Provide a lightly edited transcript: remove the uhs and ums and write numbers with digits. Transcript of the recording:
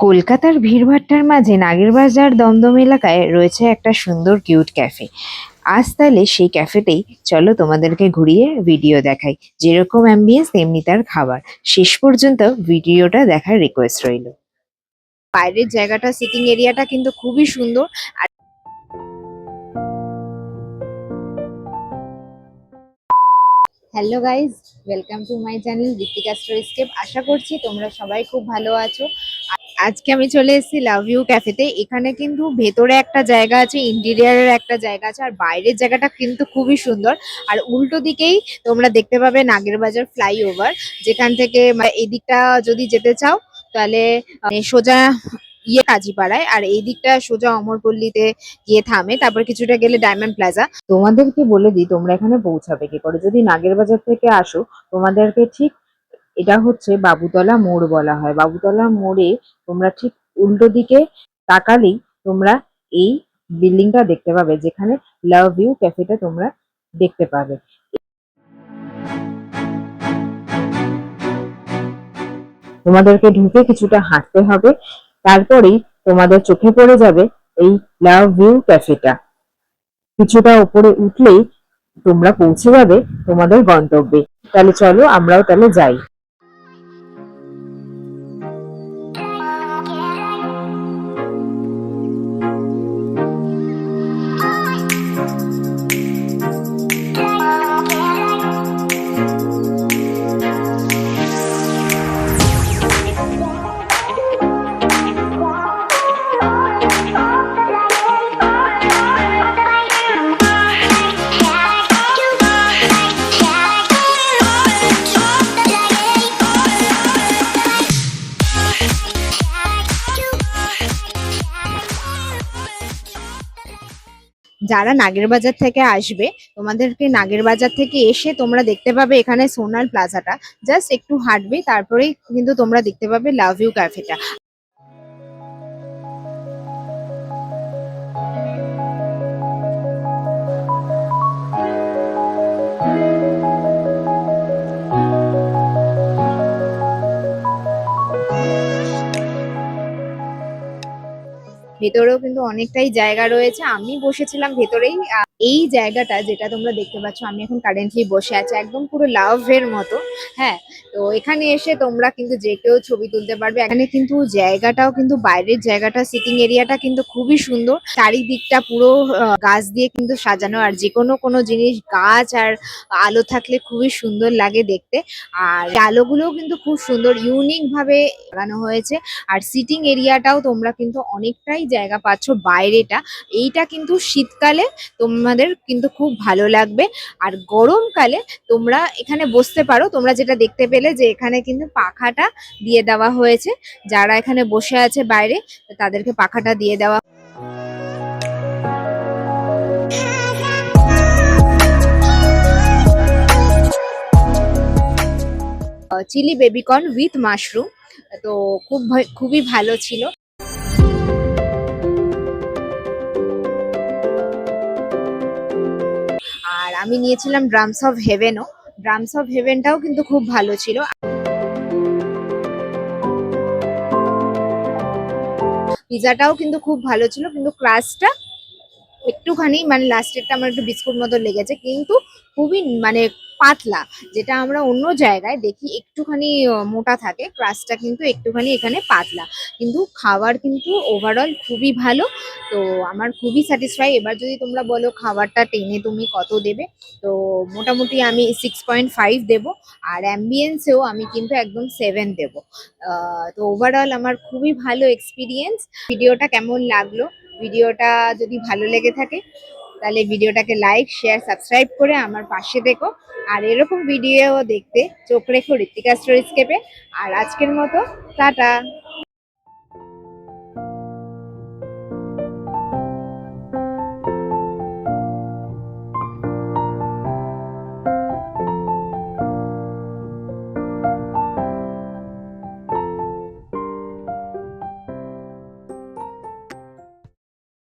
কলকাতার ভিড়ভাট্টার মাঝে নাগেরবাজার দমদম এলাকায় রয়েছে একটা সুন্দর কিউট ক্যাফে। আজ তাহলে সেই ক্যাফেতেই চলো তোমাদেরকে ঘুরিয়ে ভিডিও দেখাই। যেরকম অ্যাম্বিয়েন্স তেমনি তার খাবার। শেষ পর্যন্ত ভিডিওটা দেখার রিকোয়েস্ট রইল। বাইরের জায়গাটা, সিটিং এরিয়াটা কিন্তু খুবই সুন্দর। আর hello guys, welcome to my channel Ritwika Storyscape. আশা করছি তোমরা সবাই খুব ভালো আছো। আজকে আমি চলে এসেছি লাভ ইউ ক্যাফেতে। এখানে কিন্তু ভেতরে একটা জায়গা আছে, ইন্টেরিয়ারের একটা জায়গা আছে, আর বাইরের জায়গাটা কিন্তু খুবই সুন্দর। আর উল্টো দিকেই তোমরা দেখতে পাবে নাগেরবাজার ফ্লাইওভার, যেখান থেকে এই দিকটা যদি যেতে চাও তাহলে সোজা কাজীপাড়ায়, আর এই দিকটা সোজা অমরপল্লীতে গিয়ে থামে। তারপর কিছুটা গেলে ডায়মন্ড প্লাজা। তোমাদেরকে বলে দিই তোমরা এখানে পৌঁছাবে কি করে। যদি নাগেরবাজার থেকে আসো, তোমাদেরকে ঠিক এটা হচ্ছে বাবুতলা মোড় বলা হয়। বাবুতলা মোড়ে তোমরা ঠিক উল্টো দিকে তাকালেই তোমরা এই বিল্ডিংটা দেখতে পাবে, যেখানে লাভ ইউ ক্যাফেটা তোমরা দেখতে পাবে। তোমাদেরকে ঢুকে কিছুটা হাঁটতে হবে, তারপরেই তোমাদের চোখে পড়ে যাবে এই লাভ ইউ ক্যাফেটা। কিছুটা উপরে উঠলেই তোমরা পৌঁছে যাবে তোমাদের গন্তব্যে। তাহলে চলো আমরাও তাহলে যাই। যারা নাগেরবাজার থেকে আসবে, তোমাদেরকে নাগেরবাজার থেকে এসে তোমরা দেখতে পাবে এখানে সোনার প্লাজাটা। জাস্ট একটু হাঁটবে, তারপরেই কিন্তু তোমরা দেখতে পাবে লাভ ইউ ক্যাফেটা। ভেতরেও কিন্তু অনেকটাই জায়গা রয়েছে। আমি বসেছিলাম ভেতরেই। এই জায়গাটা যেটা তোমরা দেখতে পাচ্ছ, আমি এখন কারেন্টলি বসে আছি একদম পুরো লাভের মতো। হ্যাঁ, তো এখানে এসে তোমরা কিন্তু যে কেউ ছবি তুলতে পারবে। এখানে কিন্তু জায়গাটাও কিন্তু, বাইরের জায়গাটা, সিটিং এরিয়াটা কিন্তু খুবই সুন্দর। চারিদিকটা পুরো গাছ দিয়ে কিন্তু সাজানো, আর যে কোনো জিনিস, গাছ আর আলো থাকলে খুবই সুন্দর লাগে দেখতে। আর আলোগুলোও কিন্তু খুব সুন্দর, ইউনিক ভাবে লাগানো হয়েছে। আর সিটিং এরিয়াটাও তোমরা কিন্তু অনেকটাই জায়গা পাচ্ছ বাইরেটা। এইটা কিন্তু শীতকালে তোমাদের কিন্তু খুব ভালো লাগবে। আর গরমকালে তোমরা এখানে বসতে পারো। তোমরা যেটা দেখতে পেলে যে এখানে কিন্তু পাখাটা দিয়ে দেওয়া হয়েছে। যারা এখানে বসে আছে বাইরে, তাদেরকে পাখাটা দিয়ে দেওয়া। চিলি বেবিকর্ন উইথ মাশরুম, তো খুবই ভালো ছিল। আর আমি নিয়েছিলাম ড্রামস অফ হেভেনও। ড্রামস অফ হেভেনটাও কিন্তু খুব ভালো ছিল। পিজাটাও কিন্তু খুব ভালো ছিল, কিন্তু ক্রাস্টটা একটুখানি লাস্টেরটা আমার একটু বিস্কুট মতো লেগেছে, কিন্তু খুবই পাতলা। যেটা আমরা অন্য জায়গায় দেখি একটুখানি মোটা থাকে, ক্রাস্টটা কিন্তু একটুখানি এখানে পাতলা। কিন্তু খাবার কিন্তু ওভারঅল খুবই ভালো। তো আমার খুবই স্যাটিসফাই। এবার যদি তোমরা বলো খাবারটা টেনে তুমি কত দেবে, তো মোটামুটি আমি 6.5 দেবো। আর অ্যাম্বিয়েন্সেও আমি কিন্তু একদম 7 দেবো। তো ওভারঅল আমার খুবই ভালো এক্সপিরিয়েন্স। ভিডিওটা কেমন লাগলো? ভিডিওটা যদি ভালো লেগে থাকে তাহলে ভিডিওটাকে লাইক, শেয়ার, সাবস্ক্রাইব করে আমার পাশে দেখো। আর এরকম ভিডিও দেখতে চোখ রেখো ঋত্বিকা স্টোরিস্কেপে। আর আজকের মতো টাটা।